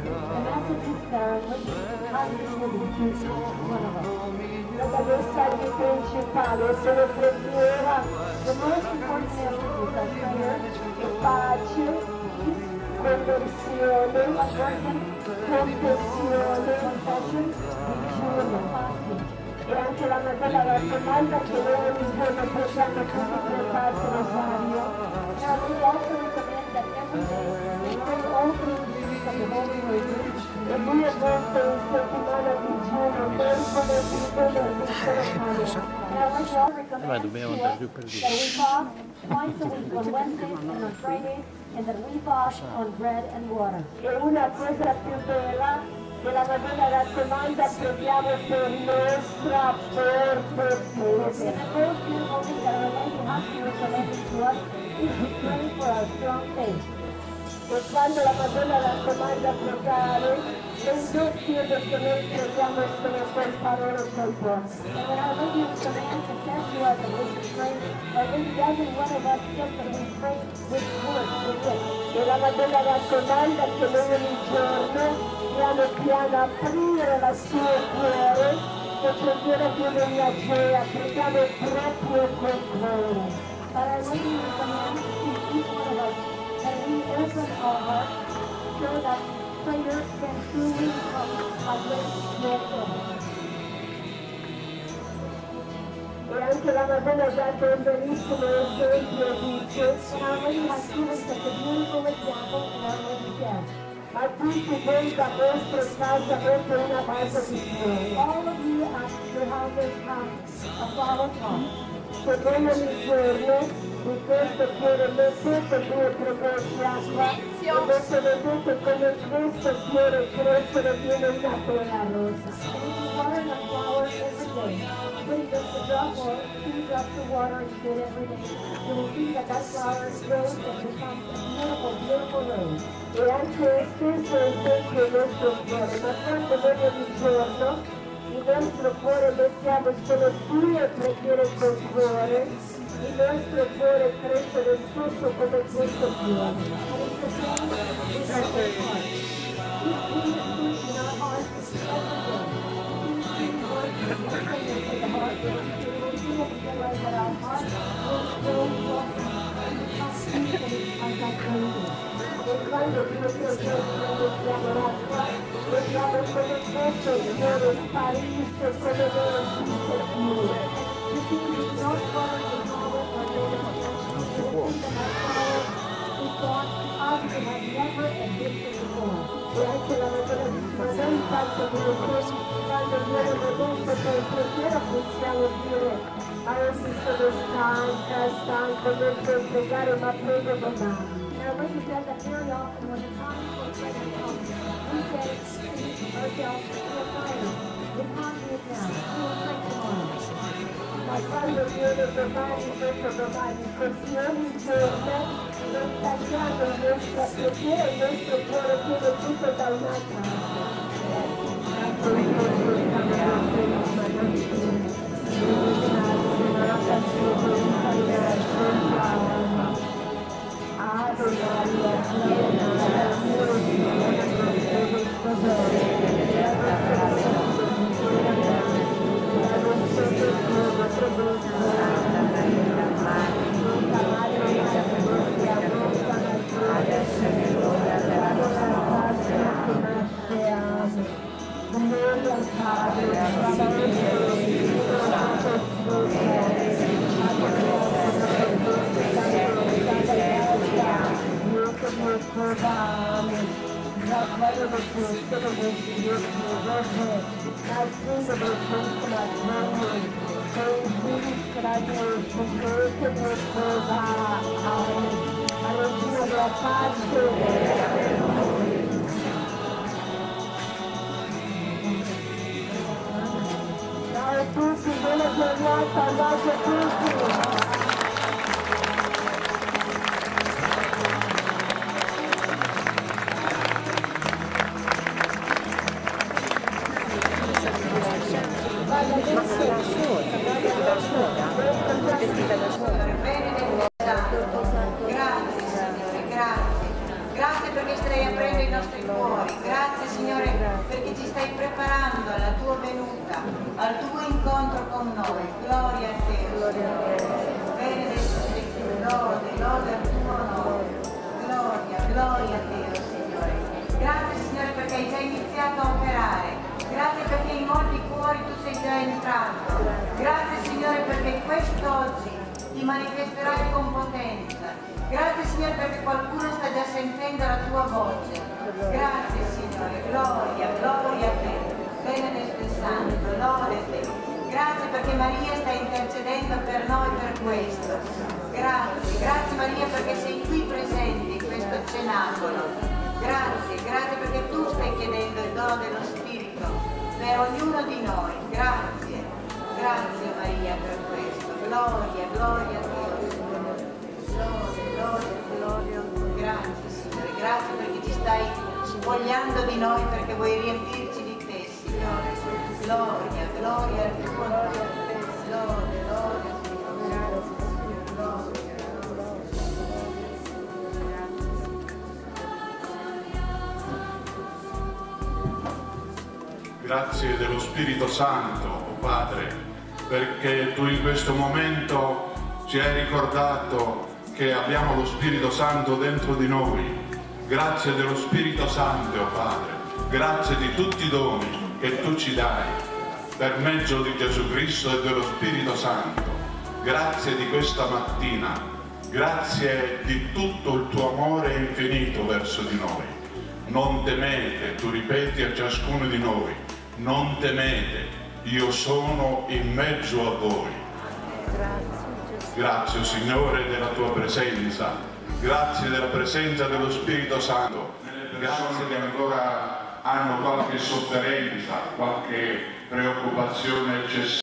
messages that are positivity to each one of us. La messaggi principale sono preghiera. The most important messages are prayer, pace, conversione, confessione, digiuno. E anche la Madonna raccomanda che noi ogni giorno preghiamo tutti per parte rosario. Now we also recommend that every day we pray all through the use of the Holy Rosary. E lui è molto in settimana digiuno, mercoledì, venerdì, sabato. Ma dobbiamo andare giù per That we fast twice a week on Wednesdays and on Fridays, and that we fast on bread and water. E una cosa più bella che la Madonna raccomanda, preghiamo per nostra fortezza. And the most beautiful thing that our Lady has to recommend to us is to pray for our strong faith. E quando la Madonna raccomanda pregare, le industrie che noi preghiamo sono per parole col cuore. And when our Lady commands and says to us that we should pray, our Lady doesn't want of us just that we pray with words, with it. E la Madonna raccomanda che noi ogni giorno piano piano aprire la sua cuore e preghiera più dell'agea, preghiamo proprio col cuore. But our Lady commands each one of us that we open our hearts so that prayer can truly become a great blessing. E anche la Madonna ha dato un bellissimo esempio, dice, and our Lady has given such a beautiful example in our Lady's death. A tutti voi da vostra casa avete una base di cuore. All of you at your houses have a flower pot. Se voi ogni giorno di questo cuore mettete 2 o 3 gocce acqua e dopo vedete come questo fiore crescere viene una bella rosa. And if you water the flower every day, putting just a drop or 2 drops of water into it every day, you will see that that flower grows and becomes a beautiful, beautiful rose. E anche stesso esempio il nostro cuore, ma quando noi ogni giorno il nostro cuore mettiamo solo 2 preghiere col cuore, il nostro cuore cresce lo stesso come questo fiore. E quando Dio mettiamo l'acqua, vediamo come questo fiore sparisce, come non esiste più. E anche la Madonna dice, non tanto come questo, quando viene modesto per il preghiera possiamo dire, ma io sono stanco, non so pregare, ma prego domani. Now, like you said, that very often when the time for prayer comes, we say to ourselves, we're tired. The time is now. We will pray tomorrow. Ma quando viene domani, questo domani, così ogni giorno, non tagliamo il nostro piacere, il nostro cuore viene tutto da un'altra Ciao a tutti, buona giornata, un bacio a tutti! Grazie Signore, grazie perché stai aprendo i nostri cuori, grazie con noi. Gloria a te, Signore. Benedetto sei tu, lode al tuo nome. Gloria a te, Signore. Grazie, Signore, perché hai già iniziato a operare. Grazie perché in molti cuori tu sei già entrato. Grazie, Signore, perché quest'oggi ti manifesterai con potenza. Grazie, Signore, perché qualcuno sta già sentendo la tua voce. Grazie, Signore. Gloria a te. Benedetto e santo, lode a te. Grazie perché Maria sta intercedendo per noi per questo. Grazie Maria perché sei qui presente in questo cenacolo. Grazie perché tu stai chiedendo il dono dello Spirito per ognuno di noi. Grazie Maria per questo. Gloria a Dio, Signore. Gloria. Grazie Signore, grazie perché ci stai spogliando di noi perché vuoi riempirci di te, Signore. Gloria al tuo nome. Gloria. Grazie dello Spirito Santo, oh Padre, perché tu in questo momento ci hai ricordato che abbiamo lo Spirito Santo dentro di noi. Grazie dello Spirito Santo, oh Padre, grazie di tutti i doni che tu ci dai per mezzo di Gesù Cristo e dello Spirito Santo. Grazie di questa mattina, grazie di tutto il tuo amore infinito verso di noi. Non temete, tu ripeti a ciascuno di noi, non temete, io sono in mezzo a voi. Grazie Signore della tua presenza, grazie della presenza dello Spirito Santo, grazie che ancora hanno qualche sofferenza, qualche preoccupazione eccessiva.